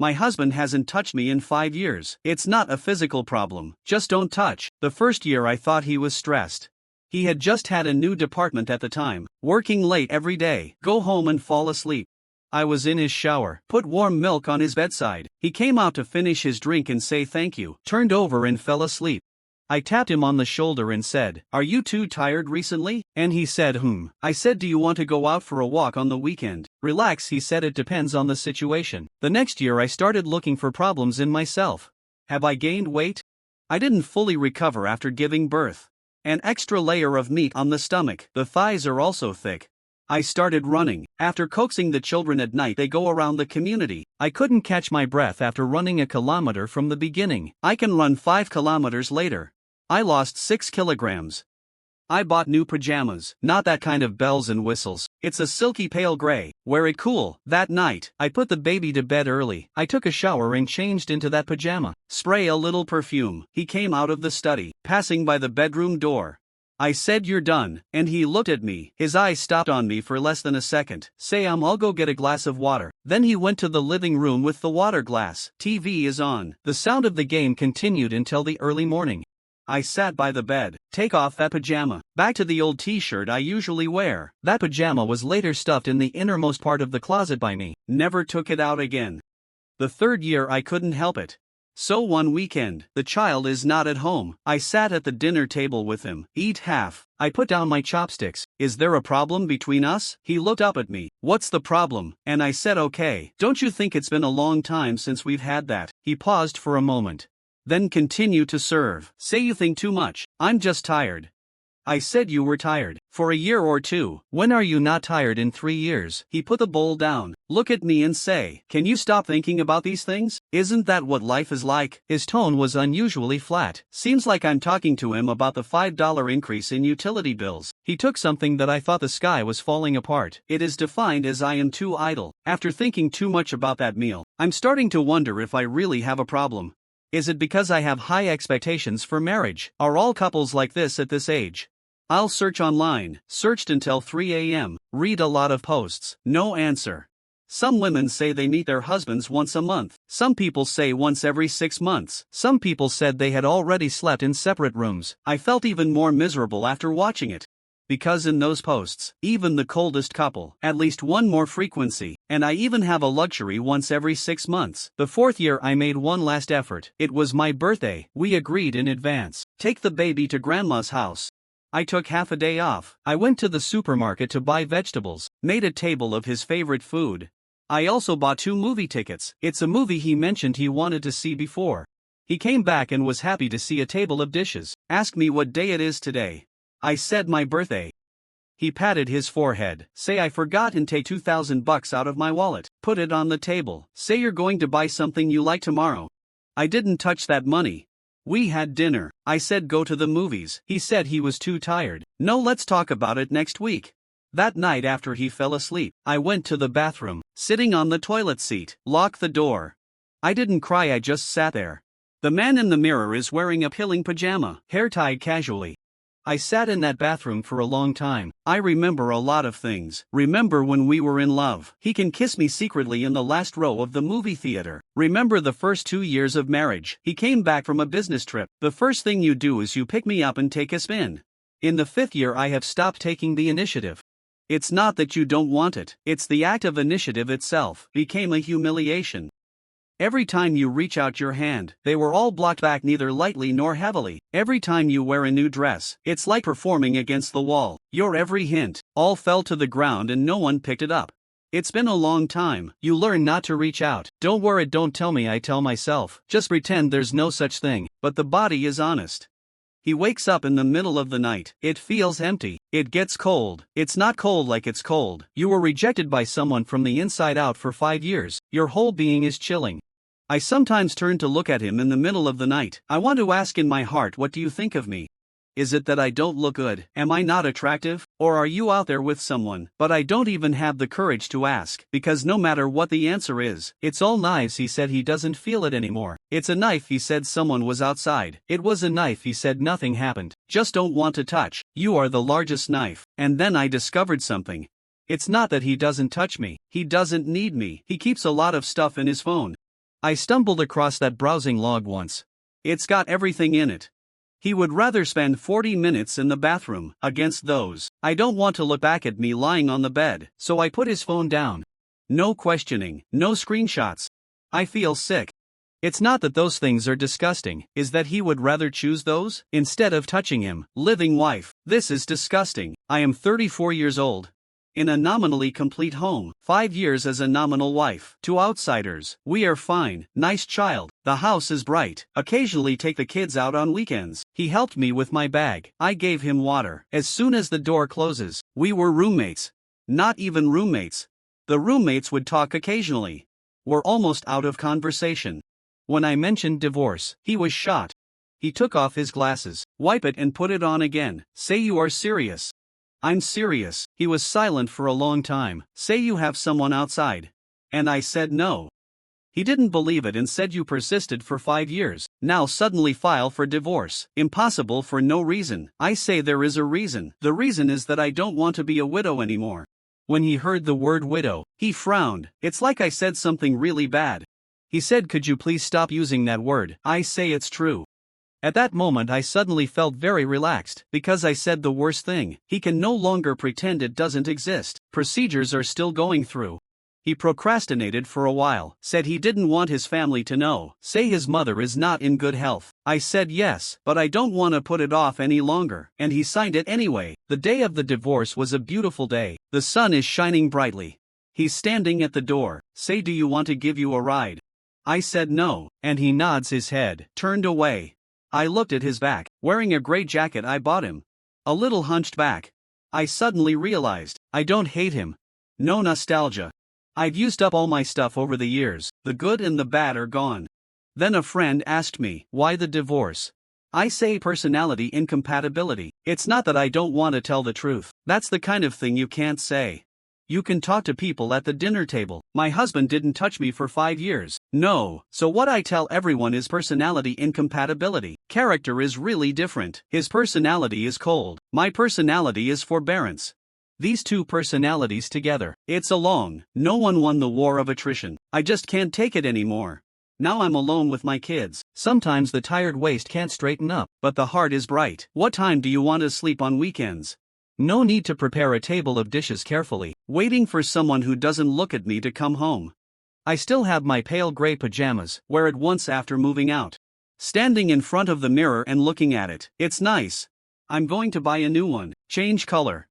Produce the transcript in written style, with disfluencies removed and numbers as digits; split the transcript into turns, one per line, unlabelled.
My husband hasn't touched me in 5 years. It's not a physical problem, just don't touch. The first year I thought he was stressed. He had just had a new department at the time, working late every day, go home and fall asleep. I was in his shower, put warm milk on his bedside. He came out to finish his drink and say thank you, turned over and fell asleep. I tapped him on the shoulder and said, "Are you too tired recently?" And he said, I said, "Do you want to go out for a walk on the weekend?" "Relax," he said, "it depends on the situation." The next year I started looking for problems in myself. Have I gained weight? I didn't fully recover after giving birth. An extra layer of meat on the stomach. The thighs are also thick. I started running. After coaxing the children at night, they go around the community. I couldn't catch my breath after running a kilometer from the beginning. I can run 5 kilometers later. I lost 6 kilograms. I bought new pajamas, not that kind of bells and whistles. It's a silky pale gray, wear it cool. That night, I put the baby to bed early. I took a shower and changed into that pajama. Spray a little perfume. He came out of the study, passing by the bedroom door. I said, "You're done," and he looked at me. His eyes stopped on me for less than a second. Say, I'll go get a glass of water. Then he went to the living room with the water glass. TV is on. The sound of the game continued until the early morning. I sat by the bed. Take off that pajama. Back to the old t-shirt I usually wear. That pajama was later stuffed in the innermost part of the closet by me. Never took it out again. The third year I couldn't help it. So one weekend, the child is not at home. I sat at the dinner table with him. Eat half. I put down my chopsticks. "Is there a problem between us?" He looked up at me. "What's the problem?" And I said, "Okay. Don't you think it's been a long time since we've had that?" He paused for a moment. Then continue to serve. "Say you think too much. I'm just tired." I said, "You were tired for a year or two. When are you not tired in 3 years?" He put the bowl down, look at me and say, "Can you stop thinking about these things? Isn't that what life is like?" His tone was unusually flat. Seems like I'm talking to him about the $5 increase in utility bills. He took something that I thought the sky was falling apart. It is defined as I am too idle. After thinking too much about that meal, I'm starting to wonder if I really have a problem. Is it because I have high expectations for marriage? Are all couples like this at this age? I'll search online, searched until 3 a.m., read a lot of posts, no answer. Some women say they meet their husbands once a month. Some people say once every 6 months. Some people said they had already slept in separate rooms. I felt even more miserable after watching it. Because in those posts, even the coldest couple, at least one more frequency, and I even have a luxury once every 6 months. The fourth year I made one last effort. It was my birthday. We agreed in advance. Take the baby to grandma's house. I took half a day off. I went to the supermarket to buy vegetables, made a table of his favorite food. I also bought 2 movie tickets. It's a movie he mentioned he wanted to see before. He came back and was happy to see a table of dishes. Asked me what day it is today. I said my birthday. He patted his forehead. Say I forgot and take $2,000 out of my wallet. Put it on the table. Say you're going to buy something you like tomorrow. I didn't touch that money. We had dinner. I said go to the movies. He said he was too tired. No, let's talk about it next week. That night after he fell asleep, I went to the bathroom, sitting on the toilet seat, locked the door. I didn't cry, I just sat there. The man in the mirror is wearing a pilling pajama, hair tied casually. I sat in that bathroom for a long time. I remember a lot of things. Remember when we were in love. He can kiss me secretly in the last row of the movie theater. Remember the first 2 years of marriage. He came back from a business trip. The first thing you do is you pick me up and take a spin. In the 5th year I have stopped taking the initiative. It's not that you don't want it. It's the act of initiative itself became a humiliation. Every time you reach out your hand, they were all blocked back neither lightly nor heavily. Every time you wear a new dress, it's like performing against the wall. Your every hint, all fell to the ground and no one picked it up. It's been a long time. You learn not to reach out. Don't worry, don't tell me, I tell myself. Just pretend there's no such thing. But the body is honest. He wakes up in the middle of the night. It feels empty. It gets cold. It's not cold like it's cold. You were rejected by someone from the inside out for 5 years. Your whole being is chilling. I sometimes turn to look at him in the middle of the night. I want to ask in my heart, what do you think of me? Is it that I don't look good? Am I not attractive? Or are you out there with someone? But I don't even have the courage to ask, because no matter what the answer is, it's all knives. He said he doesn't feel it anymore. It's a knife. He said someone was outside. It was a knife. He said nothing happened. Just don't want to touch. You are the largest knife. And then I discovered something. It's not that he doesn't touch me. He doesn't need me. He keeps a lot of stuff in his phone. I stumbled across that browsing log once. It's got everything in it. He would rather spend 40 minutes in the bathroom against those. I don't want to look back at me lying on the bed, so I put his phone down. No questioning, no screenshots. I feel sick. It's not that those things are disgusting, is that he would rather choose those instead of touching him. Living wife. This is disgusting. I am 34 years old. In a nominally complete home, 5 years as a nominal wife. To outsiders, we are fine, nice child, the house is bright, occasionally take the kids out on weekends. He helped me with my bag, I gave him water. As soon as the door closes, we were roommates. Not even roommates. The roommates would talk occasionally. We're almost out of conversation. When I mentioned divorce, he was shot. He took off his glasses, wipe it and put it on again. Say you are serious. I'm serious. He was silent for a long time. Say you have someone outside. And I said no. He didn't believe it and said you persisted for 5 years, now suddenly file for divorce. Impossible for no reason. I say there is a reason. The reason is that I don't want to be a widow anymore. When he heard the word widow, he frowned. It's like I said something really bad. He said, could you please stop using that word? I say it's true. At that moment I suddenly felt very relaxed, because I said the worst thing. He can no longer pretend it doesn't exist. Procedures are still going through. He procrastinated for a while, said he didn't want his family to know, say his mother is not in good health. I said yes, but I don't want to put it off any longer, and he signed it anyway. The day of the divorce was a beautiful day. The sun is shining brightly. He's standing at the door. Say, do you want to give you a ride? I said no, and he nods his head, turned away. I looked at his back, wearing a gray jacket I bought him. A little hunched back. I suddenly realized, I don't hate him. No nostalgia. I've used up all my stuff over the years, the good and the bad are gone. Then a friend asked me, why the divorce? I say personality incompatibility. It's not that I don't want to tell the truth. That's the kind of thing you can't say. You can talk to people at the dinner table. My husband didn't touch me for 5 years. No, so what I tell everyone is personality incompatibility. Character is really different. His personality is cold. My personality is forbearance. These two personalities together. It's a long. No one won the war of attrition. I just can't take it anymore. Now I'm alone with my kids. Sometimes the tired waist can't straighten up, but the heart is bright. What time do you want to sleep on weekends? No need to prepare a table of dishes carefully, waiting for someone who doesn't look at me to come home. I still have my pale gray pajamas, wear it once after moving out. Standing in front of the mirror and looking at it, it's nice. I'm going to buy a new one, change color.